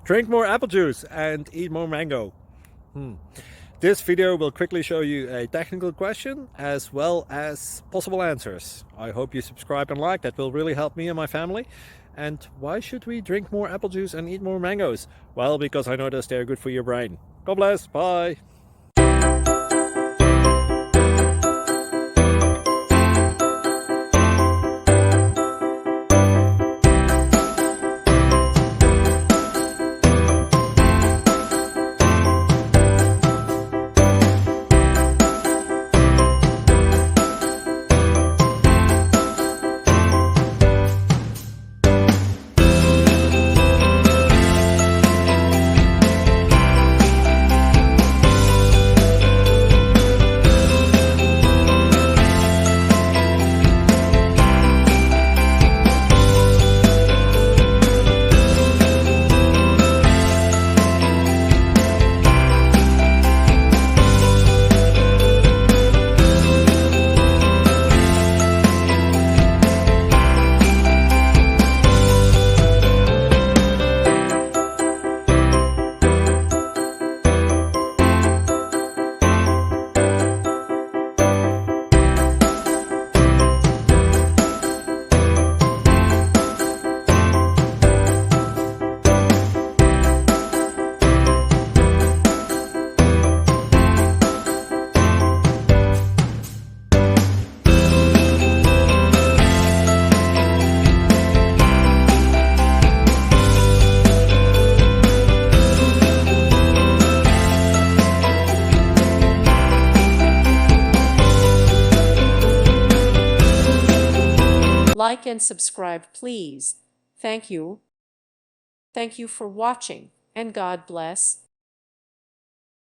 Drink more apple juice and eat more mango. This video will quickly show you a technical question as well as possible answers. I hope you subscribe and like, that will really help me and my family. And why should we drink more apple juice and eat more mangoes? Well, because I noticed they're good for your brain. God bless, bye! Like and subscribe, please. Thank you. Thank you for watching, and God bless.